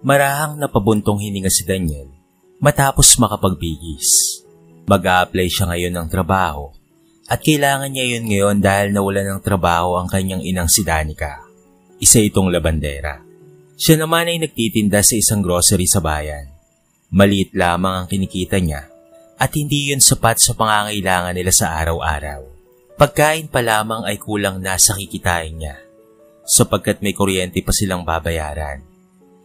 Marahang napabuntong hininga si Daniel matapos makapagbigis. Mag-a-apply siya ngayon ng trabaho at kailangan niya yun ngayon dahil nawalan ng trabaho ang kanyang inang si Danica. Isa itong labandera. Siya naman ay nagtitinda sa isang grocery sa bayan. Maliit lamang ang kinikita niya at hindi yun sapat sa pangangailangan nila sa araw-araw. Pagkain pa lamang ay kulang na sa kikitain niya sapagkat may kuryente pa silang babayaran.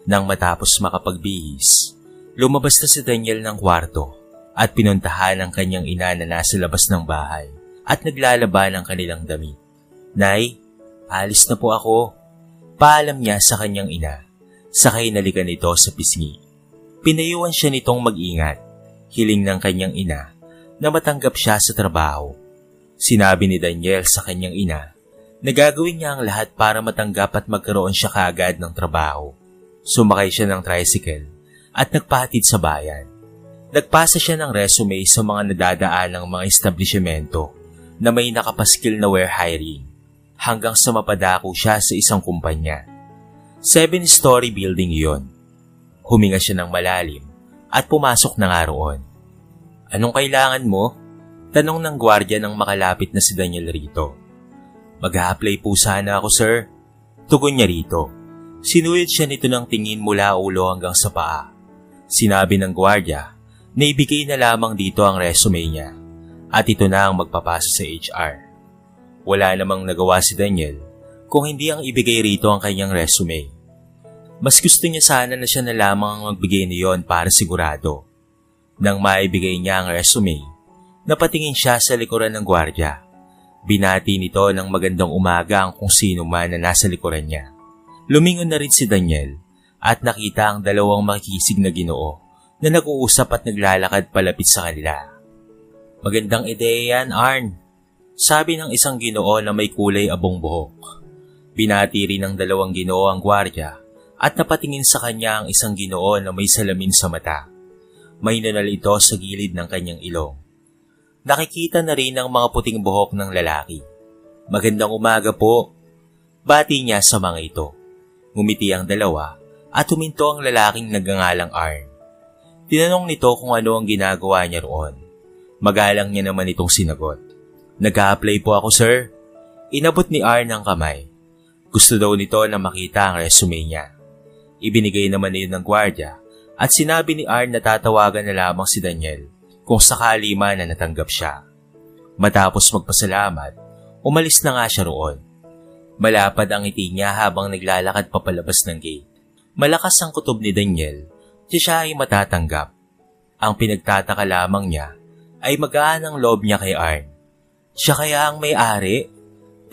Nang matapos makapagbihis, lumabas na si Daniel ng kwarto at pinuntahan ang kanyang ina na nasa labas ng bahay at naglalaba ng kanilang damit. "Nay, alis na po ako," paalam niya sa kanyang ina, sakay nalikan nito sa pisngi. Pinayuan siya nitong mag-ingat, hiling ng kanyang ina na matanggap siya sa trabaho. Sinabi ni Daniel sa kanyang ina na gagawin niya ang lahat para matanggap at magkaroon siya kaagad ng trabaho. Sumakay siya ng tricycle at nagpahatid sa bayan. Nagpasa siya ng resume sa mga nadadaan ng mga establishmento na may nakapaskil na ware hiring hanggang sa mapadako siya sa isang kumpanya. 7-story building iyon. Huminga siya ng malalim at pumasok na nga roon. "Anong kailangan mo?" tanong ng gwardiya nang makalapit na si Daniel rito. "Mag-a-apply po sana ako, sir," tugon niya rito. Sinuyod siya nito ng tingin mula ulo hanggang sa paa. Sinabi ng gwardiya na ibigay na lamang dito ang resume niya at ito na ang magpapasa sa HR. Wala namang nagawa si Daniel kung hindi ang ibigay rito ang kanyang resume. Mas gusto niya sana na siya na lamang ang magbigay niyon para sigurado. Nang maibigay niya ang resume, napatingin siya sa likuran ng gwardiya. Binati nito ng magandang umaga ang kung sino man na nasa likuran niya. Lumingon na rin si Daniel at nakita ang dalawang makikisig na Ginoo na nag-uusap at naglalakad palapit sa kanila. "Magandang ideya yan, Arn," sabi ng isang Ginoo na may kulay abong buhok. Binati rin ng dalawang Ginoo ang gwardiya at napatingin sa kanya ang isang Ginoo na may salamin sa mata. May nunal ito sa gilid ng kanyang ilong. Nakikita na rin ang mga puting buhok ng lalaki. "Magandang umaga po," bati niya sa mga ito. Ngumiti ang dalawa at huminto ang lalaking nagngangalang Arn. Tinanong nito kung ano ang ginagawa niya roon. Magalang niya naman itong sinagot. "Nag-a-apply po ako, sir." Inabot ni Arn ang kamay. Gusto daw nito na makita ang resume niya. Ibinigay naman niyon ng gwardiya at sinabi ni Arn na tatawagan na lamang si Daniel kung sakali man na natanggap siya. Matapos magpasalamat, umalis na nga siya roon. Malapad ang ngiti niya habang naglalakad papalabas ng gate. Malakas ang kutob ni Daniel, siya ay matatanggap. Ang pinagtataka lamang niya ay magaan ang loob niya kay Arn. Siya kaya ang may-ari?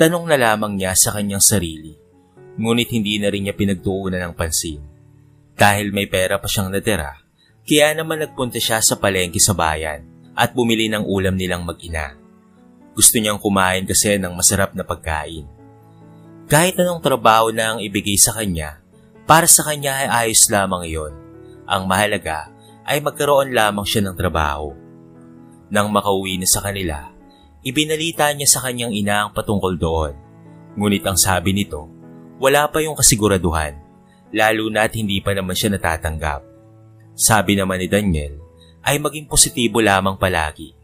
Tanong na lamang niya sa kanyang sarili. Ngunit hindi na rin niya pinagtuunan ng pansin. Dahil may pera pa siyang natira, kaya naman nagpunta siya sa palengke sa bayan at bumili ng ulam nilang mag-ina. Gusto niyang kumain kasi ng masarap na pagkain. Kahit anong trabaho na ang ibigay sa kanya, para sa kanya ay ayos lamang iyon. Ang mahalaga ay magkaroon lamang siya ng trabaho. Nang makauwi na sa kanila, ibinalita niya sa kanyang ina ang patungkol doon. Ngunit ang sabi nito, wala pa yung kasiguraduhan, lalo na't hindi pa naman siya natatanggap. Sabi naman ni Daniel, ay maging positibo lamang palagi.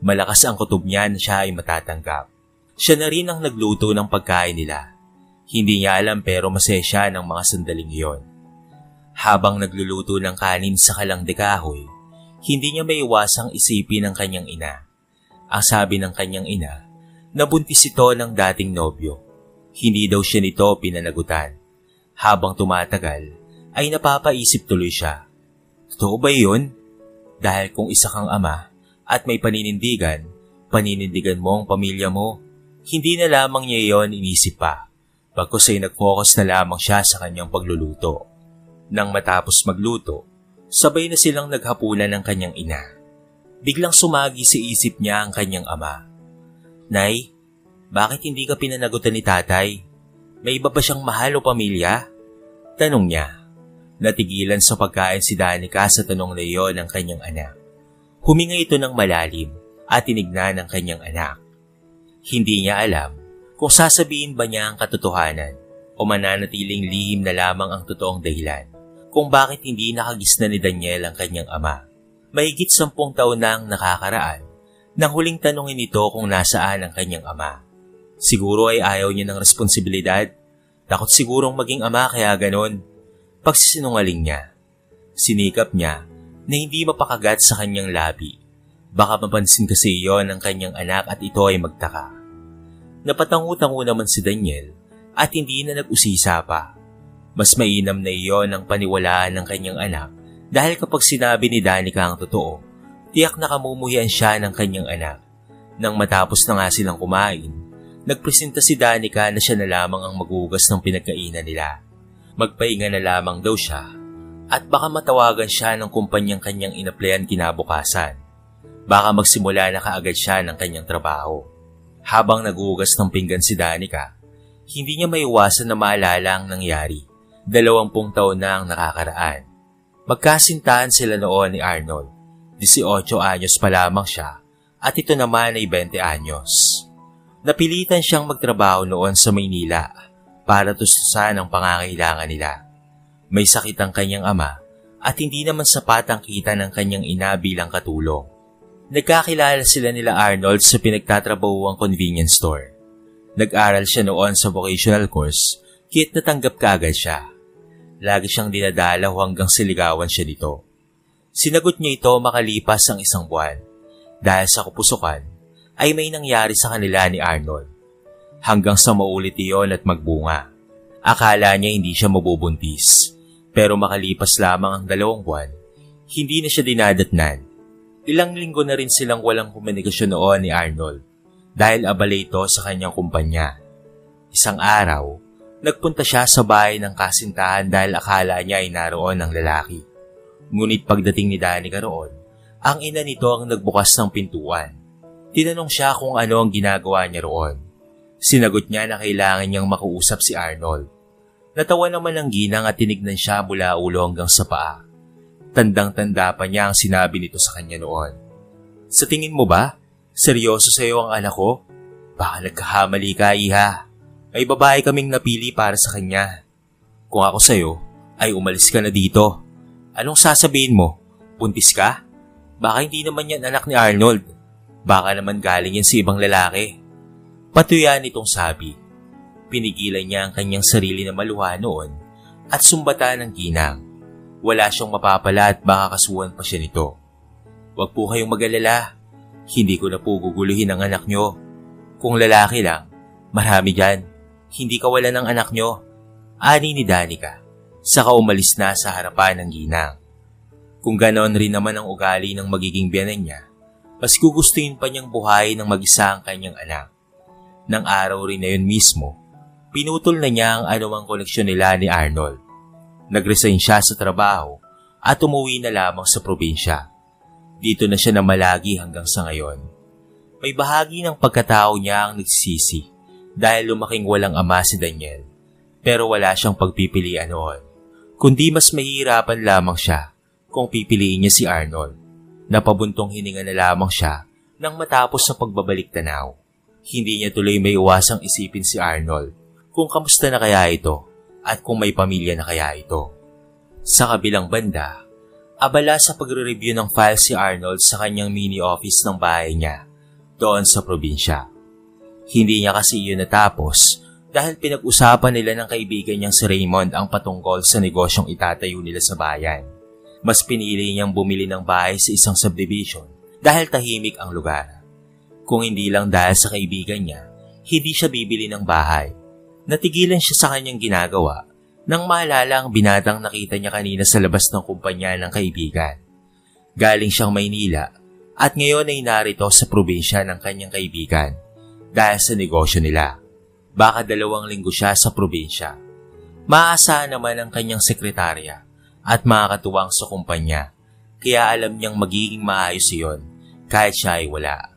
Malakas ang kutob niya na siya ay matatanggap. Siya na rin ang nagluto ng pagkain nila. Hindi niya alam pero masaya siya ng mga sandaling iyon. Habang nagluluto ng kanin sa kalang de kahoy, hindi niya maiwasang isipin ang kanyang ina. Ang sabi ng kanyang ina, nabuntis ito ng dating nobyo. Hindi daw siya nito pinanagutan. Habang tumatagal, ay napapaisip tuloy siya. Totoo ba yun? Dahil kung isa kang ama at may paninindigan mo ang pamilya mo. Hindi na lamang niya iyon inisip pa. Pagkus ay nag-focus na lamang siya sa kanyang pagluluto. Nang matapos magluto, sabay na silang naghapunan ng kanyang ina. Biglang sumagi sa isip niya ang kanyang ama. Nay, bakit hindi ka pinanagutan ni tatay? May iba ba siyang mahal o pamilya? Tanong niya. Natigilan sa pagkain si Danica sa tanong na iyon ng kanyang anak. Huminga ito ng malalim at tinignan ng kanyang anak. Hindi niya alam kung sasabihin ba niya ang katotohanan o mananatiling lihim na lamang ang totoong dahilan kung bakit hindi nakagisna ni Daniel ang kanyang ama. Mahigit 10 taon na ang nakakaraan nang huling tanungin ito kung nasaan ang kanyang ama. Siguro ay ayaw niya ng responsibilidad. Takot sigurong maging ama kaya ganon. Pagsisinungaling niya. Sinikap niya na hindi mapakagat sa kanyang labi. Baka mapansin kasi iyon ng kanyang anak at ito ay magtaka. Napatangu-tangu naman si Daniel at hindi na nag-usisa pa. Mas mainam na iyon ang paniwalaan ng kanyang anak dahil kapag sinabi ni Danica ang totoo, tiyak na kamumuhian siya ng kanyang anak. Nang matapos na nga silang kumain, nagpresenta si Danica na siya na lamang ang maghugas ng pinagkainan nila. Magpahinga na lamang daw siya at baka matawagan siya ng kumpanyang kanyang inaplayan kinabukasan. Baka magsimula na kaagad siya ng kanyang trabaho. Habang naghugas ng pinggan si Danica, hindi niya maiwasan na maalala ang nangyari. 20 taon na ang nakakaraan. Magkasintahan sila noon ni Arnold. 18 anyos pa lamang siya at ito naman ay 20 anyos. Napilitan siyang magtrabaho noon sa Maynila para tustusan ang pangangailangan nila. May sakit ang kanyang ama at hindi naman sapat ang kita ng kanyang ina bilang katulong. Nagkakilala sila nila Arnold sa pinagtatrabahuang convenience store. Nag-aral siya noon sa vocational course kaya't natanggap kaagad siya. Lagi siyang dinadalaw hanggang siligawan siya dito. Sinagot niya ito makalipas ang 1 buwan. Dahil sa kapusukan, ay may nangyari sa kanila ni Arnold. Hanggang sa maulit iyon at magbunga. Akala niya hindi siya mabubuntis. Pero makalipas lamang ang 2 buwan, hindi na siya dinadatnan. Ilang linggo na rin silang walang komunikasyon noon ni Arnold dahil abala ito sa kanyang kumpanya. Isang araw, nagpunta siya sa bahay ng kasintahan dahil akala niya ay naroon ang lalaki. Ngunit pagdating ni Danica roon, ang ina nito ang nagbukas ng pintuan. Tinanong siya kung ano ang ginagawa niya roon. Sinagot niya na kailangan niyang makausap si Arnold. Natawa naman ang ginang at tinignan siya mula ulo hanggang sa paa. Tandang-tanda pa niya ang sinabi nito sa kanya noon. Sa tingin mo ba? Seryoso sa'yo ang anak ko? Baka nagkahamali ka, iha. Ay babae kaming napili para sa kanya. Kung ako sa'yo, ay umalis ka na dito. Anong sasabihin mo? Buntis ka? Baka hindi naman yan anak ni Arnold. Baka naman galing yan sa ibang lalaki. Patuyan itong sabi. Pinigilan niya ang kanyang sarili na maluha noon at sumbatan ng ginang. Wala siyang mapapala at baka kasuhan pa siya nito. Huwag po kayong mag-alala. Hindi ko na po guguluhin ang anak nyo. Kung lalaki lang, marami dyan. Hindi kawalan ng anak nyo. Ani ni Danica. Saka umalis na sa harapan ng ginang. Kung ganon rin naman ang ugali ng magiging biyanan niya, mas gugustuhin pa niyang buhayin ng mag-isa ang kanyang anak. Nang araw rin na yun mismo, pinutol na niya ang anumang koneksyon nila ni Arnold. Nag-resign siya sa trabaho at umuwi na lamang sa probinsya. Dito na siya namalagi hanggang sa ngayon. May bahagi ng pagkatao niya ang nagsisisi dahil lumaking walang ama si Daniel. Pero wala siyang pagpipilian noon, kundi mas mahihirapan lamang siya kung pipiliin niya si Arnold. Napabuntong hininga na lamang siya nang matapos sa pagbabalik tanaw. Hindi niya tuloy may iwasang isipin si Arnold kung kamusta na kaya ito at kung may pamilya na kaya ito. Sa kabilang banda, abala sa pagre-review ng file si Arnold sa kanyang mini office ng bahay niya doon sa probinsya. Hindi niya kasi iyon natapos dahil pinag-usapan nila ng kaibigan niyang si Raymond ang patungkol sa negosyong itatayo nila sa bayan. Mas pinili niyang bumili ng bahay sa isang subdivision dahil tahimik ang lugar. Kung hindi lang dahil sa kaibigan niya, hindi siya bibili ng bahay. Natigilan siya sa kanyang ginagawa nang maalala ang binatang nakita niya kanina sa labas ng kumpanya ng kaibigan. Galing siyang Maynila at ngayon ay narito sa probinsya ng kanyang kaibigan dahil sa negosyo nila. Baka 2 linggo siya sa probinsya. Maaasahan naman ang kanyang sekretarya at makakatuwang sa kumpanya kaya alam niyang magiging maayos iyon kahit siya ay wala.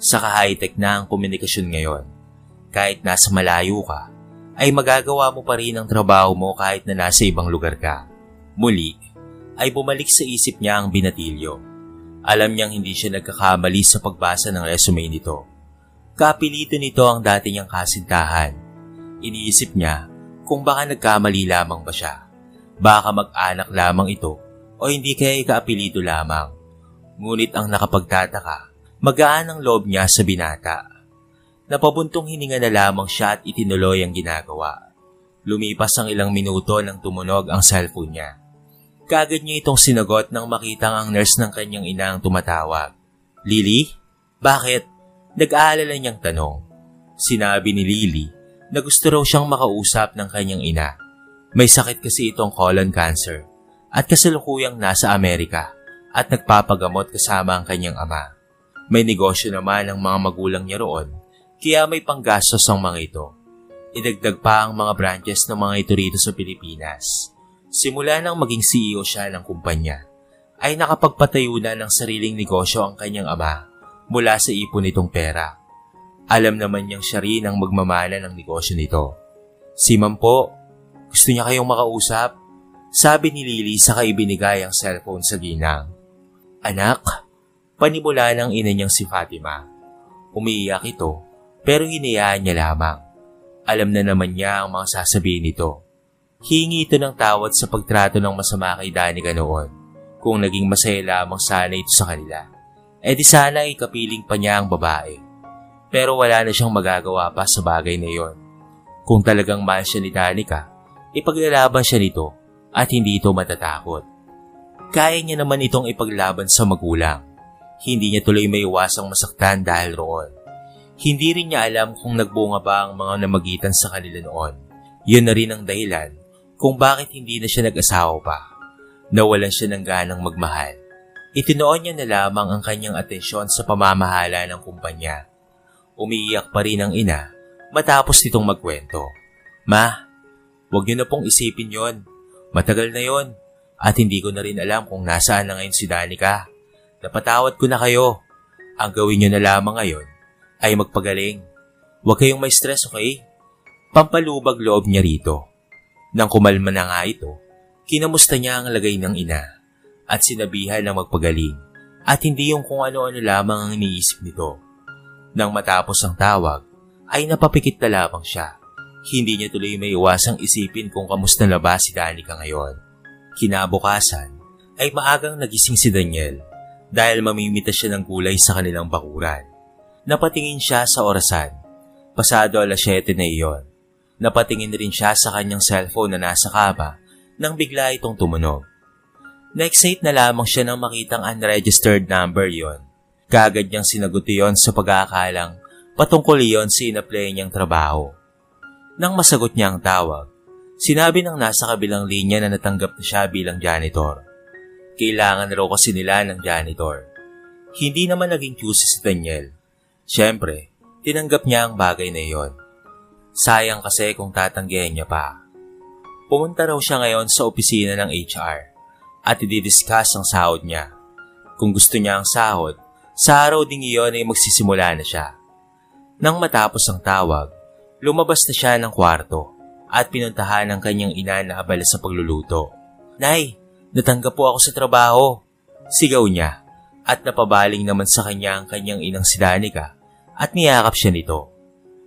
Saka high-tech na ang komunikasyon ngayon. Kahit nasa malayo ka, ay magagawa mo pa rin ang trabaho mo kahit na nasa ibang lugar ka. Muli, ay bumalik sa isip niya ang binatilyo. Alam niyang hindi siya nagkakamali sa pagbasa ng resume nito. Kapilito nito ang dati niyang kasintahan. Iniisip niya kung baka nagkamali lamang ba siya. Baka mag-anak lamang ito o hindi kaya ikaapelido lamang. Ngunit ang nakapagtataka, magaan ang loob niya sa binata. Napabuntong hininga na lamang siya at itinuloy ang ginagawa. Lumipas ang ilang minuto nang tumunog ang cellphone niya. Kaagad niya itong sinagot nang makitang ang nurse ng kanyang ina ang tumatawag. Lily? Bakit? Nag-aalala niyang tanong. Sinabi ni Lily na gusto raw siyang makausap ng kanyang ina. May sakit kasi itong colon cancer at kasalukuyang nasa Amerika at nagpapagamot kasama ang kanyang ama. May negosyo naman ang mga magulang niya roon kaya may panggastos ang mga ito. Idagdag pa ang mga branches ng mga ito rito sa Pilipinas. Simula nang maging CEO siya ng kumpanya, ay nakapagpatayo na ng sariling negosyo ang kanyang ama mula sa ipon nitong pera. Alam naman niyang siya rin ang magmamana ng negosyo nito. Si Ma'am po, gusto niya kayong makausap? Sabi ni Lily sa ibinigay ang cellphone sa ginang. Anak, panimula ng ina niyang si Fatima. Umiiyak ito pero hinayaan niya lamang. Alam na naman niya ang mga sasabihin nito. Hihingi ito ng tawad sa pagtrato ng masama kay Danica noon. Kung naging masaya lamang sana ito sa kanila, di sana ikapiling pa niya ang babae. Pero wala na siyang magagawa pa sa bagay na iyon. Kung talagang mahal siya ni Danica, ipaglalaban siya nito at hindi ito matatakot. Kaya niya naman itong ipaglaban sa magulang. Hindi niya tuloy may iwasang masaktan dahil roon. Hindi rin niya alam kung nagbunga ba ang mga namagitan sa kanila noon. Yun na rin ang dahilan kung bakit hindi na siya nag-asawa pa. Nawalan siya ng ganang magmahal. Itinoon niya na lamang ang kanyang atensyon sa pamamahala ng kumpanya. Umiiyak pa rin ang ina matapos nitong magkwento. Ma, huwag niyo na pong isipin yon. Matagal na yon at hindi ko na rin alam kung nasaan na ngayon si Danica. Napatawad ko na kayo. Ang gawin niyo na lamang ngayon ay magpagaling. Huwag kayong may stress, okay? Pampalubag loob niya rito. Nang kumalma na nga ito, kinamusta niya ang lagay ng ina at sinabihan na magpagaling at hindi yung kung ano-ano lamang ang iniisip nito. Nang matapos ang tawag, ay napapikit na lamang siya. Hindi niya tuloy may iwasang isipin kung kamusta na ba si Danica ngayon. Kinabukasan, ay maagang nagising si Daniel dahil mamimita siya ng gulay sa kanilang bakuran. Napatingin siya sa orasan. Pasado 7:00 na iyon. Napatingin rin siya sa kanyang cellphone na nasa kama nang bigla itong tumunog. Na-excite na lamang siya nang makitang unregistered number yon. Kaagad niyang sinagot iyon sa pag-aakalang patungkol iyon sa ina-apply niyang trabaho. Nang masagot niya ang tawag, sinabi ng nasa kabilang linya na natanggap na siya bilang janitor. Kailangan raw kasi nila ng janitor. Hindi naman naging choosy si Daniel. Siyempre, tinanggap niya ang bagay na iyon. Sayang kasi kung tatanggihan niya pa. Pumunta raw siya ngayon sa opisina ng HR at i-discuss ang sahod niya. Kung gusto niya ang sahod, sa araw ding iyon ay magsisimula na siya. Nang matapos ang tawag, lumabas na siya ng kwarto at pinuntahan ang kanyang ina na abala sa pagluluto. Nay, natanggap po ako sa trabaho. Sigaw niya at napabaling naman sa kanya ang kanyang inang si Danica at niyakap siya nito.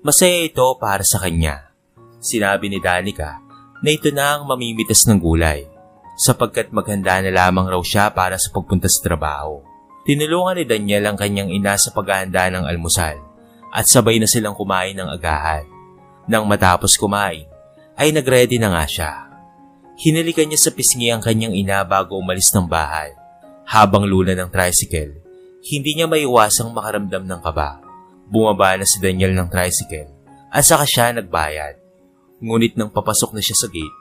Masaya ito para sa kanya. Sinabi ni Danica na ito na ang mamimitas ng gulay sapagkat maghanda na lamang raw siya para sa pagpunta sa trabaho. Tinulungan ni Daniel ang kanyang ina sa paghahanda ng almusal at sabay na silang kumain ng agahan. Nang matapos kumain, ay nagready na nga siya. Hinalikan niya sa pisngi ang kanyang ina bago umalis ng bahay. Habang luna ng tricycle, hindi niya maiwasang makaramdam ng kaba. Bumaba na si Daniel ng tricycle at saka siya nagbayad. Ngunit nang papasok na siya sa gate,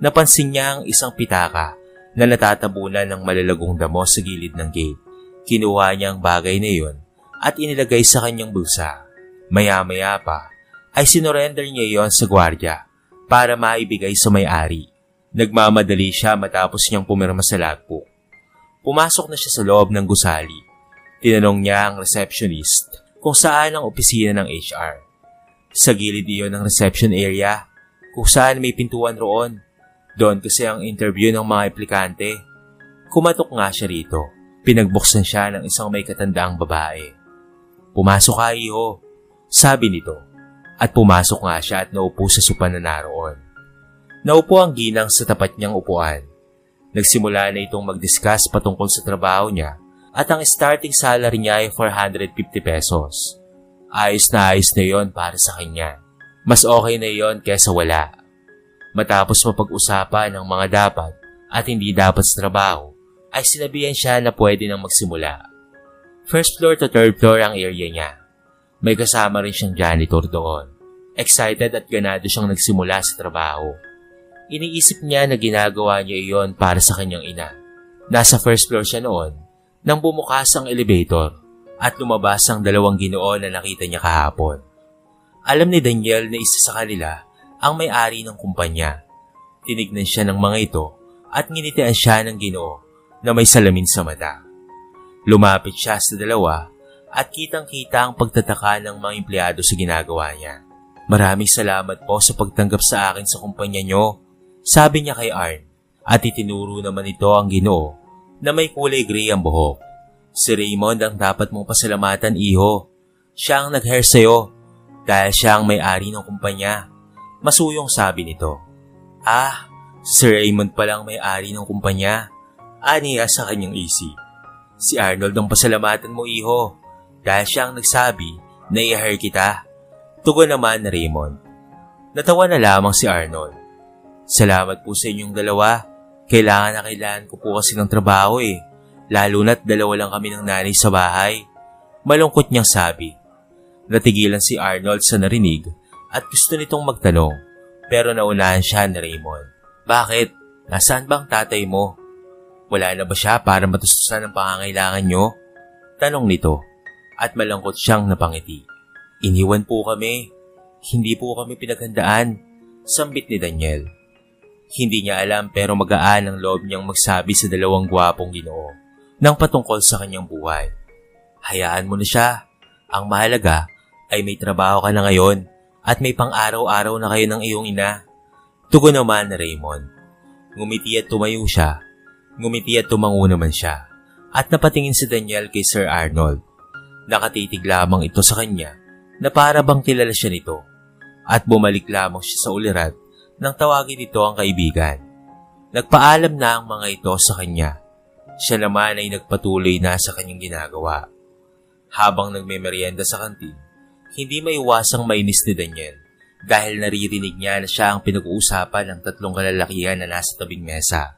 napansin niya ang isang pitaka na natatabunan ng malalagong damo sa gilid ng gate. Kinuha niya ang bagay na iyon at inilagay sa kanyang bulsa. Maya-maya pa ay sinorender niya iyon sa gwardiya para maibigay sa may-ari. Nagmamadali siya matapos niyang pumirma sa logbook. Pumasok na siya sa loob ng gusali. Tinanong niya ang receptionist kung saan ang opisina ng HR. Sa gilid iyon ng reception area kung saan may pintuan roon. Doon kasi ang interview ng mga aplikante. Kumatok nga siya rito. Pinagbuksan siya ng isang may katandaang babae. Pumasok ka, iho, sabi nito. At pumasok nga siya at naupo sa sopa na naroon. Naupo ang ginang sa tapat niyang upuan. Nagsimula na itong mag-discuss patungkol sa trabaho niya at ang starting salary niya ay 450 pesos. Ayos na yon para sa kanya. Mas okay na yon kesa wala. Matapos mapag-usapan ng mga dapat at hindi dapat sa trabaho, ay sinabihan siya na pwede nang magsimula. First floor to third floor ang area niya. May kasama rin siyang janitor doon. Excited at ganado siyang nagsimula sa trabaho. Iniisip niya na ginagawa niya iyon para sa kanyang ina. Nasa first floor siya noon nang bumukas ang elevator at lumabas ang dalawang Ginoo na nakita niya kahapon. Alam ni Daniel na isa sa kanila ang may-ari ng kumpanya. Tinignan siya ng mga ito at nginitian siya ng Ginoo na may salamin sa mata. Lumapit siya sa dalawa at kitang-kita ang pagtataka ng mga empleyado sa ginagawa niya. Maraming salamat po sa pagtanggap sa akin sa kumpanya niyo, sabi niya kay Arn, at itinuro naman ito ang Ginoo na may kulay gray ang buhok. Si Raymond ang dapat mong pasalamatan, iho. Siya ang nag-hair sa'yo dahil siya ang may-ari ng kumpanya. Masuyong sabi nito. Ah, si Raymond palang may-ari ng kumpanya. Aniya sa kanyang isip. Si Arnold ang pasalamatan mo, iho, dahil siya ang nagsabi na i-hair kita. Tugon naman na Raymond. Natawa na lamang si Arnold. Salamat po sa inyong dalawa. Kailangan ko po kasi ng trabaho eh. Lalo na't dalawa lang kami ng nanay sa bahay. Malungkot niyang sabi. Natigilan si Arnold sa narinig at gusto nitong magtanong. Pero naunahan siya ni Raymond. Bakit? Nasaan bang tatay mo? Wala na ba siya para matustusan ang pangangailangan niyo? Tanong nito at malungkot siyang napangiti. Iniwan po kami. Hindi po kami pinaghandaan. Sambit ni Daniel. Hindi niya alam pero magaan ang loob niyang magsabi sa dalawang gwapong Ginoo nang patungkol sa kanyang buhay. Hayaan mo na siya. Ang mahalaga ay may trabaho ka na ngayon at may pang-araw-araw na kayo ng iyong ina. Tugon naman na Raymond. Ngumiti at tumayo siya. Ngumiti at tumango naman siya. At napatingin si Daniel kay Sir Arnold. Nakatitig lamang ito sa kanya na para bang kilala siya nito. At bumalik lamang siya sa ulirat nang tawagin ito ang kaibigan. Nagpaalam na ang mga ito sa kanya. Siya naman ay nagpatuloy na sa kanyang ginagawa. Habang nagmemeryenda sa kantin, hindi maiwasang mainis ni Daniel dahil naririnig niya na siya ang pinag-uusapan ng tatlong kalalakihan na nasa tabing mesa.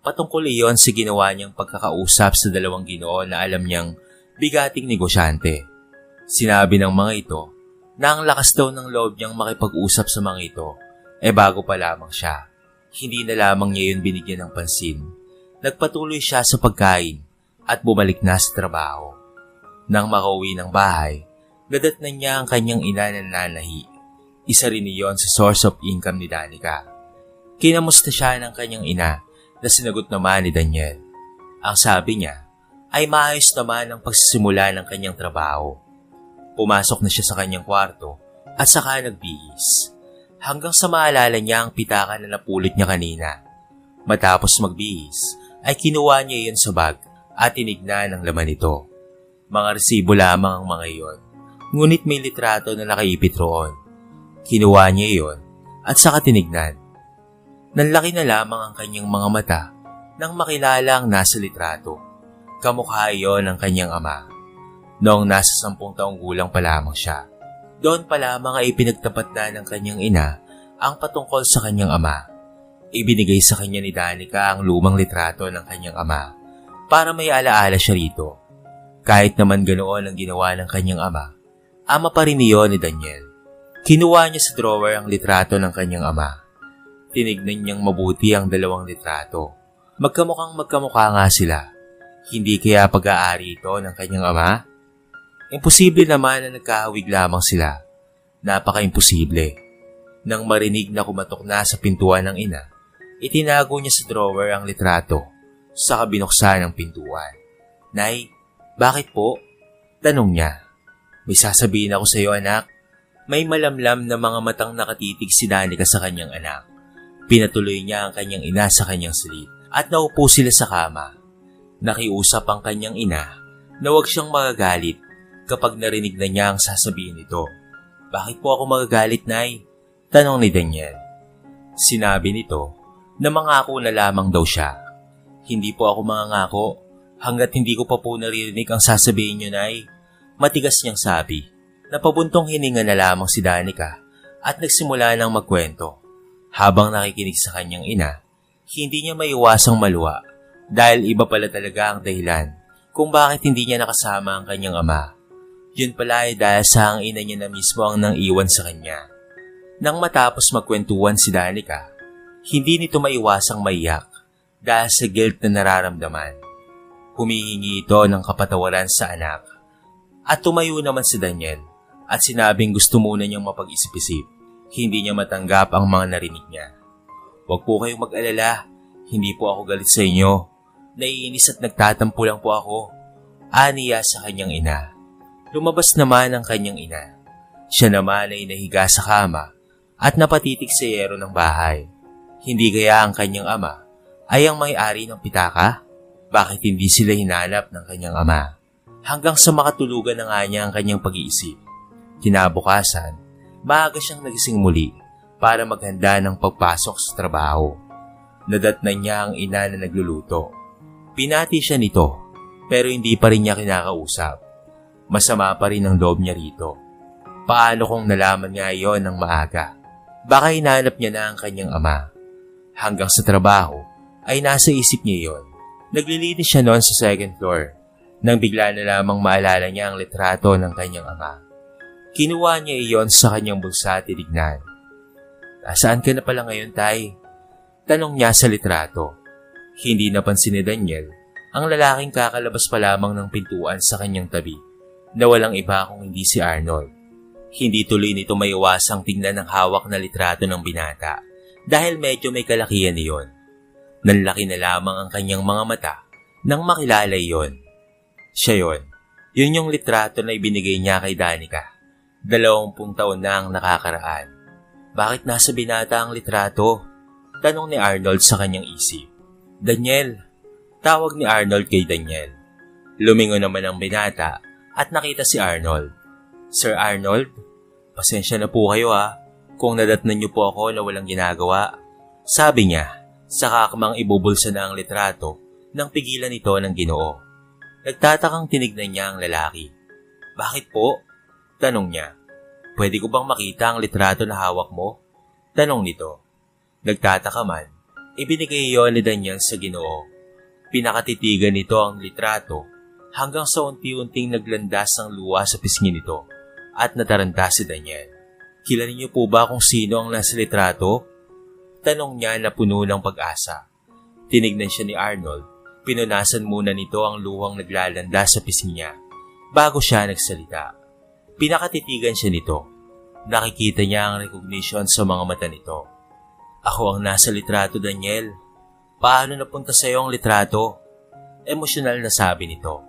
Patungkol iyon sa ginawa niyang pagkakausap sa dalawang Ginoo na alam niyang bigating negosyante. Sinabi ng mga ito na ang lakas daw ng loob niyang makipag-usap sa mga ito bago pa lamang siya. Hindi na lamang niya yun binigyan ng pansin. Nagpatuloy siya sa pagkain at bumalik na sa trabaho. Nang makauwi ng bahay, nadatnan niya ang kanyang ina na nananahi. Isa rin iyon sa source of income ni Danica. Kinamusta siya ng kanyang ina na sinagot naman ni Daniel. Ang sabi niya ay maayos naman ang pagsisimula ng kanyang trabaho. Pumasok na siya sa kanyang kwarto at saka nagbihis. Hanggang sa maalala niya ang pitaka na napulot niya kanina. Matapos magbihis, ay kinuha niya iyon sa bag at tinignan ang laman nito. Mga resibo lamang ang mga iyon, ngunit may litrato na nakaipit roon. Kinuha niya iyon at saka tinignan. Nanlaki na lamang ang kanyang mga mata nang makilala ang nasa litrato. Kamukha iyon ng kanyang ama. Noong nasa 10 taong gulang pa lamang siya. Doon pa lamang ay pinagtapat na ng kanyang ina ang patungkol sa kanyang ama. Ibinigay sa kanya ni Danica ang lumang litrato ng kanyang ama para may alaala siya rito. Kahit naman ganoon ang ginawa ng kanyang ama pa rin iyon ni Daniel. Kinuha niya sa drawer ang litrato ng kanyang ama. Tinignan niyang mabuti ang dalawang litrato. Magkamukha nga sila. Hindi kaya pag-aari ito ng kanyang ama? Imposible naman na nagkahawig lamang sila. Napaka-imposible. Nang marinig na kumatok na sa pintuan ng ina, itinago niya sa drawer ang litrato, saka binuksan ang pintuan. Nay, bakit po? Tanong niya. May sasabihin ako sa iyo, anak. May malamlam na mga matang nakatitig si Danica sa kanyang anak. Pinatuloy niya ang kanyang ina sa kanyang silid at naupo sila sa kama. Nakiusap ang kanyang ina na huwag siyang magagalit kapag narinig na niya ang sasabihin nito. Bakit po ako magagalit, Nay? Tanong ni Daniel. Sinabi nito na mangako na lamang daw siya. Hindi po ako mangangako hanggat hindi ko pa po naririnig ang sasabihin niyo, Nay. Matigas niyang sabi. Napabuntong hininga na lamang si Danica at nagsimula ng magkwento. Habang nakikinig sa kanyang ina, hindi niya maiwasang maluwa dahil iba pala talaga ang dahilan kung bakit hindi niya nakasama ang kanyang ama. Yun pala ay dahil sa ang ina niya na mismo ang nang iwan sa kanya. Nang matapos magkwentuhan si Danica, hindi nito maiwasang maiyak dahil sa guilt na nararamdaman. Humihingi ito ng kapatawaran sa anak. At tumayo naman si Daniel at sinabing gusto muna niyang mapag-isip-isip. Hindi niya matanggap ang mga narinig niya. Huwag po kayong mag-alala, hindi po ako galit sa inyo. Naiinis at nagtatampo lang po ako. Aniya sa kanyang ina. Lumabas naman ang kanyang ina. Siya naman ay nahiga sa kama at napatitig sa yero ng bahay. Hindi kaya ang kanyang ama ay ang may-ari ng pitaka? Bakit hindi sila hinanap ng kanyang ama? Hanggang sa makatulugan na nga niya ang kanyang pag-iisip. Kinabukasan, maaga siyang nagising muli para maghanda ng pagpasok sa trabaho. Nadatnan niya ang ina na nagluluto. Pinati siya nito, pero hindi pa rin niya kinakausap. Masama pa rin ang loob niya rito. Paano kung nalaman niya iyon ng maaga? Baka hinanap niya na ang kanyang ama. Hanggang sa trabaho, ay nasa isip niya iyon. Naglilinis siya noon sa second floor, nang bigla na lamang maalala niya ang litrato ng kanyang ama. Kinuha niya iyon sa kanyang bulsa at tinignan. Nasaan ka na pala ngayon, Tay? Tanong niya sa litrato. Hindi napansin ni Daniel ang lalaking kakalabas pa lamang ng pintuan sa kanyang tabi, na walang iba kung hindi si Arnold. Hindi tuloy nito maiwasang tingnan ang hawak na litrato ng binata dahil medyo may kalakihan iyon. Nanlaki na lamang ang kanyang mga mata nang makilala iyon. Siya yon. Yun yung litrato na ibinigay niya kay Danica. 20 taon na ang nakakaraan. Bakit nasa binata ang litrato? Tanong ni Arnold sa kanyang isip. Daniel. Tawag ni Arnold kay Daniel. Lumingon naman ang binata at nakita si Arnold. Sir Arnold, pasensya na po kayo kung nadatnan niyo po ako na walang ginagawa. Sabi niya, saka kamang ibubulsa na ang litrato nang pigilan ito ng Ginoo. Nagtatakang tinignan niya ang lalaki. Bakit po? Tanong niya. Pwede ko bang makita ang litrato na hawak mo? Tanong nito. Nagtataka man, ibinigay iyon ni Daniel sa Ginoo. Pinakatitigan nito ang litrato hanggang sa unti-unting naglandas ang luha sa pisngi nito at nataranta si Daniel. Kilala niyo po ba kung sino ang nasa litrato? Tanong niya na puno ng pag-asa. Tinignan siya ni Arnold. Pinunasan muna nito ang luhang naglalanda sa pisngi niya bago siya nagsalita. Pinakatitigan siya nito. Nakikita niya ang recognition sa mga mata nito. Ako ang nasa litrato, Daniel. Paano napunta sa iyo ang litrato? Emosyonal na sabi nito.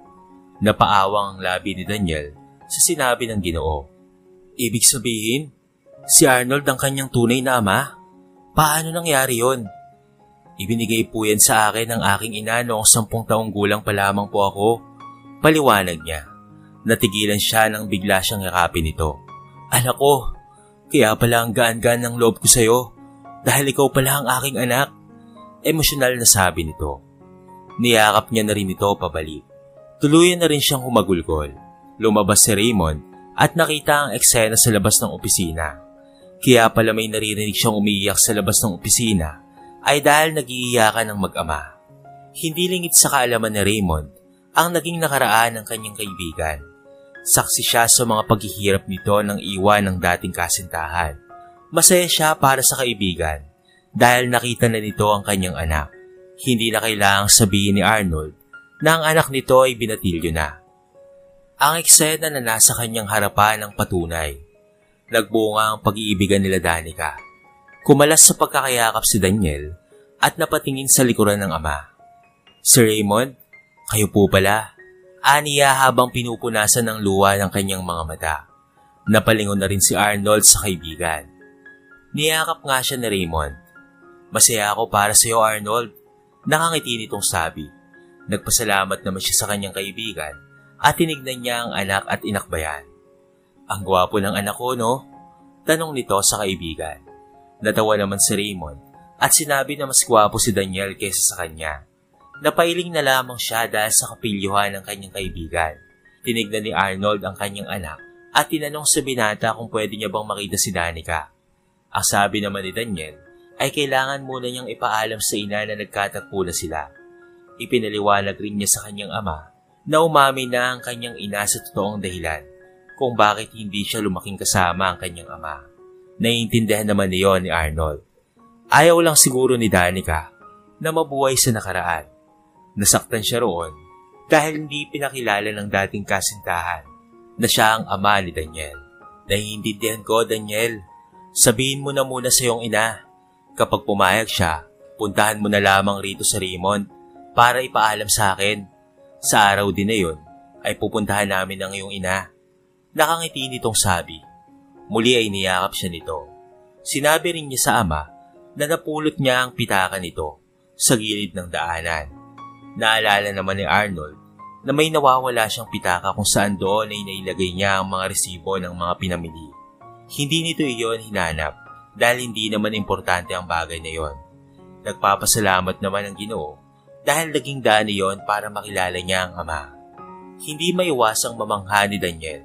Napaawang ang labi ni Daniel sa sinabi ng Ginoo. Ibig sabihin, si Arnold ang kanyang tunay na ama? Paano nangyari yon? Ibinigay po yan sa akin ng aking ina noong 10 taong gulang pa lamang po ako. Paliwanag niya. Natigilan siya nang bigla siyang yakapin nito. Anak ko, kaya pala ang gaan-gaan ng loob ko sa iyo dahil ikaw pala ang aking anak. Emosyonal na sabi nito. Niyakap niya na rin ito pabalik. Tuluyan na rin siyang humagulgol. Lumabas si Raymond at nakita ang eksena sa labas ng opisina. Kaya pala may naririnig siyang umiiyak sa labas ng opisina ay dahil nag-iiyakan ng mag-ama. Hindi lingid sa kaalaman ni Raymond ang naging nakaraan ng kanyang kaibigan. Saksi siya sa mga paghihirap nito ng iwan ng dating kasintahan. Masaya siya para sa kaibigan dahil nakita na nito ang kanyang anak. Hindi na kailangang sabihin ni Arnold na ang anak nito ay binatilyo na. Ang eksena na nasa kanyang harapan ang patunay. Nagbunga ang pag-iibigan nila Danica. Kumalas sa pagkakayakap si Daniel at napatingin sa likuran ng ama. Sir Raymond, kayo po pala. Aniya habang pinupunasan ng luha ng kanyang mga mata. Napalingon na rin si Arnold sa kaibigan. Niyakap nga siya ni Raymond. Masaya ako para sa iyo, Arnold. Nakangiti nitong sabi. Nagpasalamat naman siya sa kanyang kaibigan at tinignan niya ang anak at inakbayan. Ang gwapo ng anak ko, no? Tanong nito sa kaibigan. Natawa naman si Raymond at sinabi na mas gwapo si Daniel kaysa sa kanya. Napailing na lamang siya dahil sa kapilyuhan ng kanyang kaibigan. Tinignan ni Arnold ang kanyang anak at tinanong sa binata kung pwede niya bang makita si Danica. Ang sabi naman ni Daniel ay kailangan muna niyang ipaalam sa ina na nagkatagpo na sila. Ipinaliwanag rin niya sa kanyang ama na umamin na ang kanyang ina sa totoong dahilan kung bakit hindi siya lumaking kasama ang kanyang ama. Naiintindihan naman niyon ni Arnold. Ayaw lang siguro ni Danica na mabuhay sa nakaraan. Nasaktan siya roon dahil hindi pinakilala ng dating kasintahan na siya ang ama ni Daniel. Naiintindihan ko, Daniel. Sabihin mo na muna sa iyong ina. Kapag pumayag siya, puntahan mo na lamang rito sa Raymond para ipaalam sa akin. Sa araw din na yun, ay pupuntahan namin ang iyong ina. Nakangiti nitong sabi. Muli ay niyakap siya nito. Sinabi rin niya sa ama na napulot niya ang pitaka nito sa gilid ng daanan. Naalala naman ni Arnold na may nawawala siyang pitaka kung saan doon ay nailagay niya ang mga resibo ng mga pinamili. Hindi nito iyon hinanap dahil hindi naman importante ang bagay na iyon. Nagpapasalamat naman ang Ginoo dahil naging daan iyon para makilala niya ang ama. Hindi maiwasang mamangha ni Daniel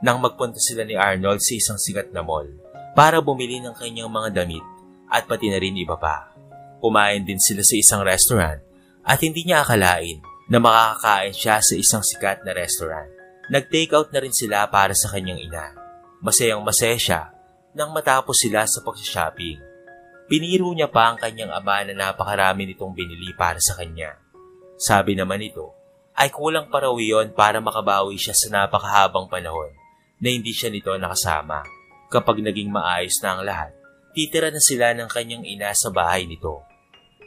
nang magpunta sila ni Arnold sa isang sikat na mall para bumili ng kanyang mga damit at pati na rin iba pa. Kumain din sila sa isang restaurant at hindi niya akalain na makakakain siya sa isang sikat na restaurant. Nag-take out na rin sila para sa kanyang ina. Masayang masaya siya nang matapos sila sa pag-shopping. Piniro niya pa ang kanyang ama na napakarami nitong binili para sa kanya. Sabi naman nito ay kulang pa raw iyon para makabawi siya sa napakahabang panahon na hindi siya nito nakasama. Kapag naging maayos na ang lahat, titira na sila ng kanyang ina sa bahay nito.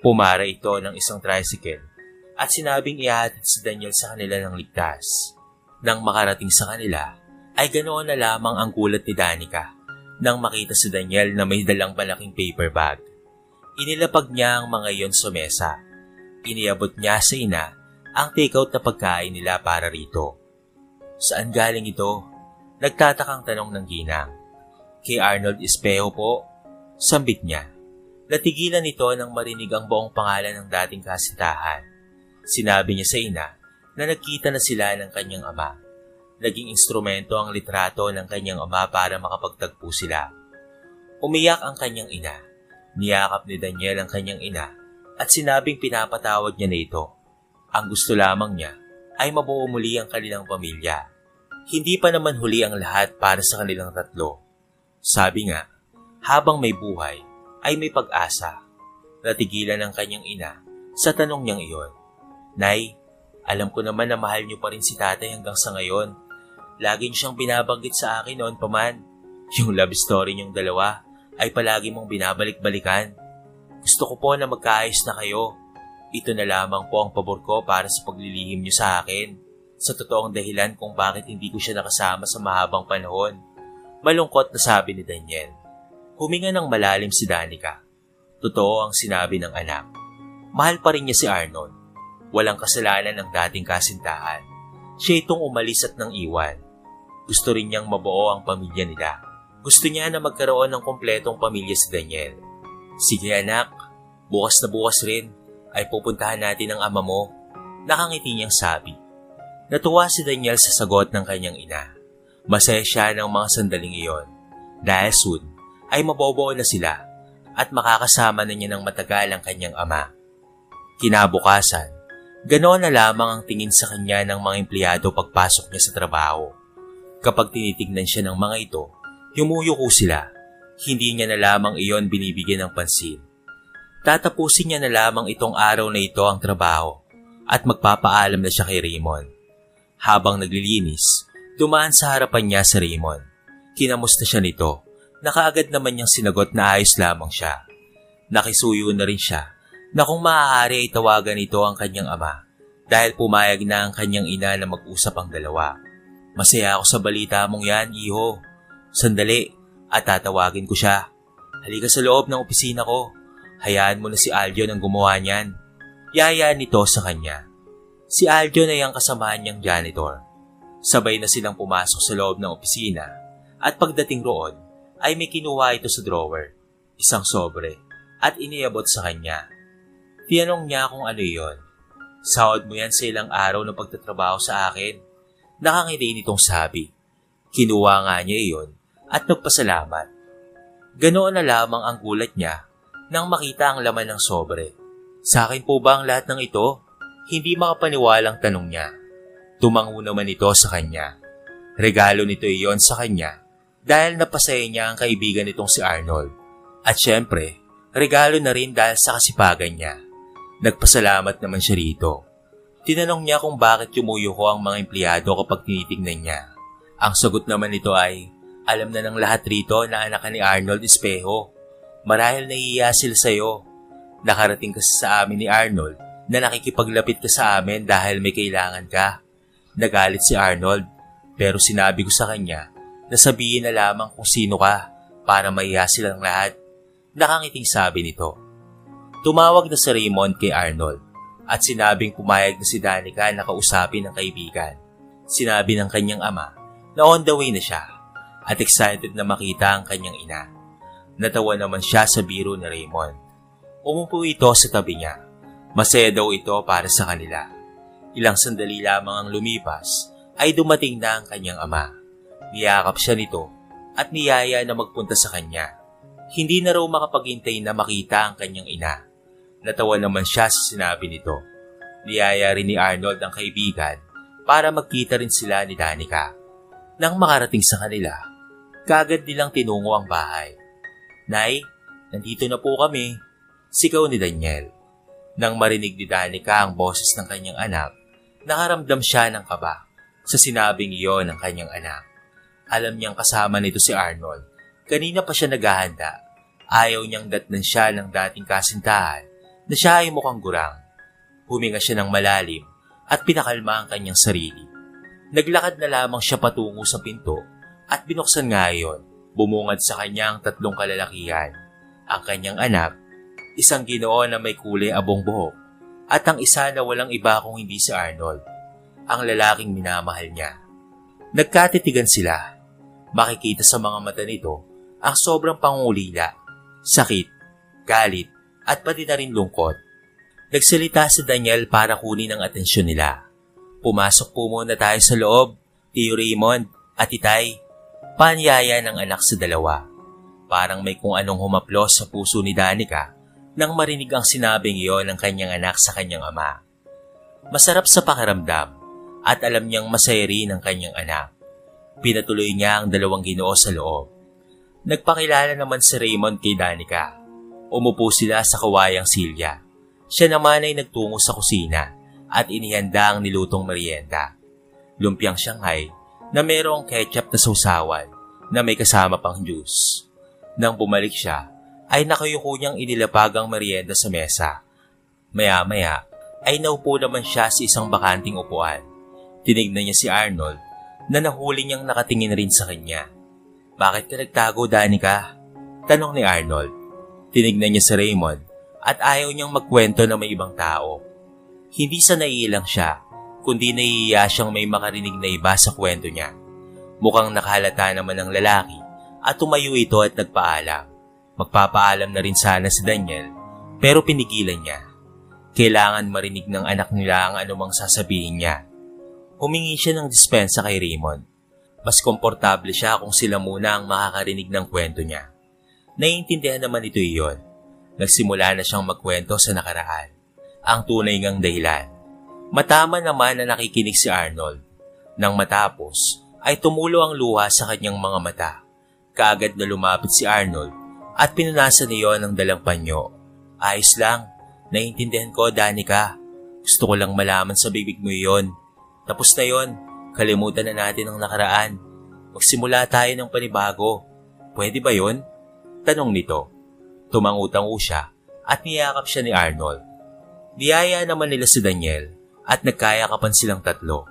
Pumara ito ng isang tricycle at sinabing ihatid si Daniel sa kanila ng ligtas. Nang makarating sa kanila, ay ganoon na lamang ang gulat ni Danica nang makita si Daniel na may dalang malaking paper bag. Inilapag niya ang mga iyon sa mesa. Iniabot niya sa ina ang take-out na pagkain nila para rito. Saan galing ito? Nagtatakang tanong ng ginang. Kay Arnold Espejo po, sambit niya. Natigilan ito nang marinig ang buong pangalan ng dating kasintahan. Sinabi niya sa ina na nagkita na sila ng kanyang ama. Naging instrumento ang litrato ng kanyang ama para makapagtagpo sila. Umiyak ang kanyang ina. Niyakap ni Daniel ang kanyang ina at sinabing pinapatawad niya na ito. Ang gusto lamang niya ay mabuo muli ang kanilang pamilya. Hindi pa naman huli ang lahat para sa kanilang tatlo. Sabi nga, habang may buhay, ay may pag-asa. Natigilan ang kanyang ina sa tanong niyang iyon. Nay, alam ko naman na mahal niyo pa rin si tatay hanggang sa ngayon. Laging siyang binabanggit sa akin noon pa man. Yung love story niyong dalawa ay palagi mong binabalik-balikan. Gusto ko po na magkaayos na kayo. Ito na lamang po ang pabor ko para sa paglilihim niyo sa akin. Sa totoong dahilan kung bakit hindi ko siya nakasama sa mahabang panahon. Malungkot na sabi ni Daniel. Huminga ng malalim si Danica. Totoo ang sinabi ng anak. Mahal pa rin niya si Arnold. Walang kasalanan ng dating kasintahan. Siya itong umalis at nang iwan. Gusto rin niyang mabuo ang pamilya nila. Gusto niya na magkaroon ng kompletong pamilya si Daniel. Sige anak, bukas na bukas rin ay pupuntahan natin ang ama mo. Nakangiti niyang sabi. Natuwa si Daniel sa sagot ng kanyang ina. Masaya siya ng mga sandaling iyon. Dahil soon ay mabobuo na sila at makakasama na niya ng matagal ang kanyang ama. Kinabukasan, ganoon na lamang ang tingin sa kanya ng mga empleyado pagpasok niya sa trabaho. Kapag tinitignan siya ng mga ito, yumuyuko sila. Hindi niya na lamang iyon binibigyan ng pansin. Tatapusin niya na lamang itong araw na ito ang trabaho at magpapaalam na siya kay Raymond. Habang naglilinis, dumaan sa harapan niya si Raymond. Kinamusta siya nito. Nakaagad naman niyang sinagot na ayos lamang siya. Nakisuyo na rin siya na kung maaari ay tawagan ito ang kanyang ama dahil pumayag na ang kanyang ina na mag-usap ang dalawa. Masaya ako sa balita mong yan, iho. Sandali at tatawagin ko siya. Halika sa loob ng opisina ko. Hayaan mo na si Aljon ang gumawa niyan. Yaya nito sa kanya. Si Aljon ay ang kasamahan niyang janitor. Sabay na silang pumasok sa loob ng opisina at pagdating roon, ay may kinuha ito sa drawer. isang sobre, at iniabot sa kanya. Tinanong niya kung ano yon. Sahod mo yan sa ilang araw na pagtatrabaho sa akin. Nakangiti nitong sabi. Kinuha nga niya iyon at nagpasalamat. Ganoon na lamang ang gulat niya nang makita ang laman ng sobre. Sa akin po ba ang lahat ng ito? Hindi makapaniwalang tanong niya. Tumango naman ito sa kanya. Regalo nito iyon sa kanya dahil napasaya niya ang kaibigan nitong si Arnold. At syempre, regalo na rin dahil sa kasipagan niya. Nagpasalamat naman siya rito. Tinanong niya kung bakit yumuyuko ang mga empleyado kapag tinitignan niya. Ang sagot naman nito ay, alam na ng lahat rito na anak ka ni Arnold Espejo. Marahil nahihiya sila sa'yo. Nakarating kasi sa amin ni Arnold na nakikipaglapit ka sa amin dahil may kailangan ka. Nagalit si Arnold, pero sinabi ko sa kanya na sabihin na lamang kung sino ka para mahiya silang lahat. Nakangiting sabi nito. Tumawag na si Raymond kay Arnold at sinabing pumayag na si Danica na kausapin ng kaibigan. Sinabi ng kanyang ama na on the way na siya at excited na makita ang kanyang ina. Natawa naman siya sa biro ni Raymond. Umupo ito sa tabi niya. Masaya daw ito para sa kanila. Ilang sandali lamang ang lumipas ay dumating na ang kanyang ama. Niyakap siya nito at niyaya na magpunta sa kanya. Hindi na raw makapaghintay na makita ang kanyang ina. Natawa naman siya sa sinabi nito. Niyaya rin ni Arnold ang kaibigan para magkita rin sila ni Danica. Nang makarating sa kanila, kaagad nilang tinungo ang bahay. Nay, nandito na po kami. Sigaw ni Daniel. Nang marinig ni Danica ang boses ng kanyang anak, nakaramdam siya ng kaba sa sinabing iyon ng kanyang anak. Alam niyang kasama nito si Arnold. Kanina pa siya naghahanda. Ayaw niyang datnan siya ng dating kasintahan na siya ay mukhang gurang. Huminga siya ng malalim at pinakalma ang kanyang sarili. Naglakad na lamang siya patungo sa pinto at binuksan nga iyon. Bumungad sa kanya ang tatlong kalalakihan. Ang kanyang anak, isang Ginoo na may kulay abong buhok, at ang isa na walang iba kung hindi si Arnold, ang lalaking minamahal niya. Nagkatitigan sila. Makikita sa mga mata nito ang sobrang pangulila, sakit, galit, at pati na rin lungkot. Nagsalita si Daniel para kunin ang atensyon nila. Pumasok po muna tayo sa loob, Tio Raymond at Itay. Panyaya ng anak sa dalawa. Parang may kung anong humaplos sa puso ni Danica nang marinig ang sinabing iyon ng kanyang anak sa kanyang ama. Masarap sa pakiramdam at alam niyang masaya rin ang kanyang anak. Pinatuloy niya ang dalawang Ginoo sa loob. Nagpakilala naman si Raymond kay Danica. Umupo sila sa kawayang silya. Siya naman ay nagtungo sa kusina at inihanda ang nilutong merienda. Lumpiang Shanghai na mayroong ketchup na sausawan na may kasama pang juice. Nang bumalik siya, ay nakayuko niyang inilapag ang merienda sa mesa. Maya-maya ay naupo naman siya sa isang bakanting upuan. Tinignan niya si Arnold na nahuli niyang nakatingin rin sa kanya. Bakit ka nagtago, Danica? Tanong ni Arnold. Tinignan niya si Raymond at ayaw niyang magkwento na may ibang tao. Hindi sa naiilang siya, kundi nahihiya siyang may makarinig na iba sa kwento niya. Mukhang nakahalata naman ang lalaki at tumayo ito at nagpaalam. Magpapaalam na rin sana si Daniel pero pinigilan niya. Kailangan marinig ng anak nila ang anumang sasabihin niya. Humingi siya ng dispensa kay Raymond. Mas komportable siya kung sila muna ang makakarinig ng kwento niya. Naiintindihan naman ito iyon. Nagsimula na siyang magkwento sa nakaraan. Ang tunay ngang dahilan. Matama naman na nakikinig si Arnold. Nang matapos, ay tumulo ang luha sa kanyang mga mata. Kaagad na lumapit si Arnold at pinunasan niyo ng dalang panyo. Ayos lang. Naiintindihan ko, Danica. Gusto ko lang malaman sa bibig mo iyon. Tapos na yon. Kalimutan na natin ang nakaraan. Magsimula tayo ng panibago. Pwede ba yon? Tanong nito. Tumangu-tangu siya at niyakap siya ni Arnold. Niyaya naman nila si Daniel at nagkayakapan silang tatlo.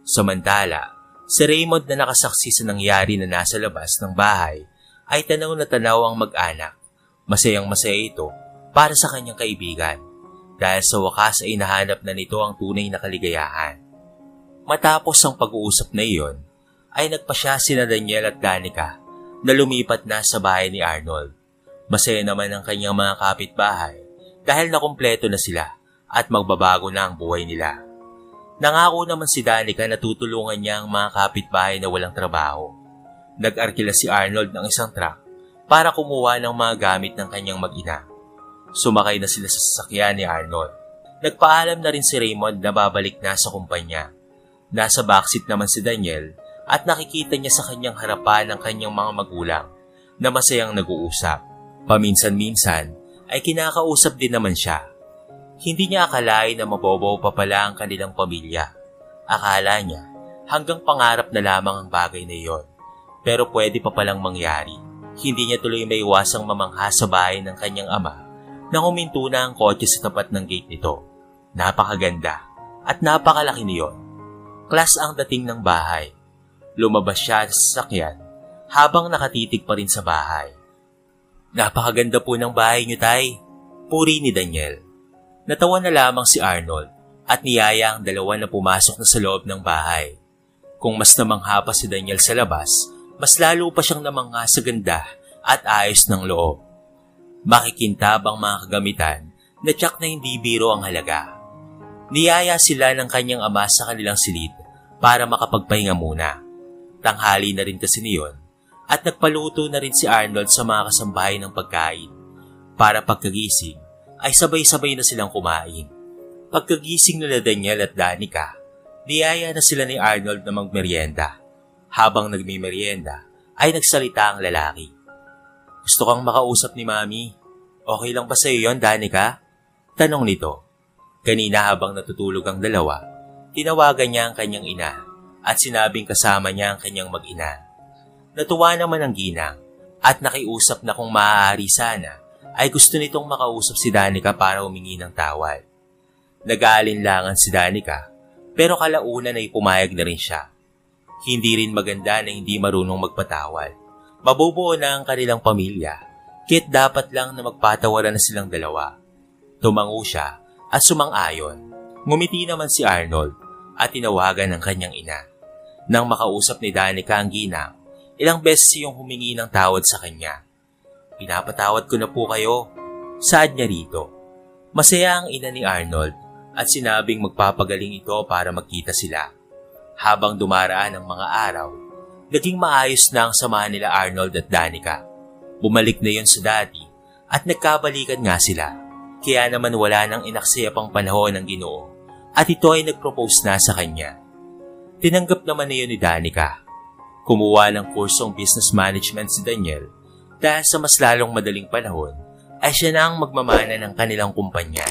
Samantala, si Raymond na nakasaksi sa nangyari na nasa labas ng bahay ay tanaw na tanaw ang mag-anak. Masayang masaya ito para sa kanyang kaibigan dahil sa wakas ay nahanap na nito ang tunay na kaligayahan. Matapos ang pag-uusap na iyon, ay nagpasya sina Daniel at Danica na lumipat na sa bahay ni Arnold. Masaya naman ang kanyang mga kapitbahay dahil nakumpleto na sila at magbabago na ang buhay nila. Nangako naman si Danica na tutulungan niya ang mga kapitbahay na walang trabaho. Nag-arkila si Arnold ng isang truck para kumuha ng mga gamit ng kanyang mag-ina. Sumakay na sila sa sasakyan ni Arnold. Nagpaalam na rin si Raymond na babalik na sa kumpanya. Nasa backseat naman si Daniel at nakikita niya sa kanyang harapan ang kanyang mga magulang na masayang nag-uusap. Paminsan-minsan ay kinakausap din naman siya. Hindi niya akalain na mabobo pa pala ang kanilang pamilya. Akala niya hanggang pangarap na lamang ang bagay na iyon. Pero pwede pa palang mangyari. Hindi niya tuloy may iwasang mamangha sa bahay ng kanyang ama nang huminto na ang kotse sa tapat ng gate nito. Napakaganda at napakalaki niyon. Class ang dating ng bahay. Lumabas siya sa sasakyan habang nakatitig pa rin sa bahay. Napakaganda po ng bahay niyo, Tay. Puri ni Daniel. Natawa na lamang si Arnold at niyaya ang dalawa na pumasok na sa loob ng bahay. Kung mas namangha pa si Daniel sa labas, mas lalo pa siyang namangha sa ganda at ayos ng loob. Makikintab ang mga kagamitan na tiyak na hindi biro ang halaga. Niyaya sila ng kanyang ama sa kanilang silid para makapagpahinga muna. Tanghali na rin kasi niyon at nagpaluto na rin si Arnold sa mga kasambahay ng pagkain. Para pagkagising ay sabay-sabay na silang kumain. Pagkagising nila Daniel at Danica, niyaya na sila ni Arnold na magmeryenda. Habang nagmimerienda ay nagsalita ang lalaki. Gusto kang makausap ni Mami. Okay lang ba sa iyo yon, Danica? Tanong nito. Kanina habang natutulog ang dalawa, tinawagan niya ang kanyang ina at sinabing kasama niya ang kanyang mag-ina. Natuwa naman ang ginang at nakiusap na kung maaari sana ay gusto nitong makausap si Danica para humingi ng tawad. Nag-aalinlangan si Danica pero kalaunan ay pumayag na rin siya. Hindi rin maganda na hindi marunong magpatawad. Mabubuo na ang kanilang pamilya, kaya't dapat lang na magpatawaran na silang dalawa. Tumango siya at sumang-ayon. Ngumiti naman si Arnold at tinawagan ng kanyang ina. Nang makausap ni Danica ang ginang, ilang beses siyang humingi ng tawad sa kanya. Pinapatawad ko na po kayo. Saad niya rito. Masaya ang ina ni Arnold at sinabing magpapagaling ito para magkita sila. Habang dumaraan ang mga araw, naging maayos na ang samahan nila Arnold at Danica. Bumalik na yon sa dati at nagkabalikan nga sila. Kaya naman wala nang inaksaya pang panahon ng Ginoo at ito ay nagpropose na sa kanya. Tinanggap naman niyon ni Danica. Kumuha ng kursong business management si Daniel dahil sa mas lalong madaling panahon ay siya na ang magmamana ng kanilang kumpanya.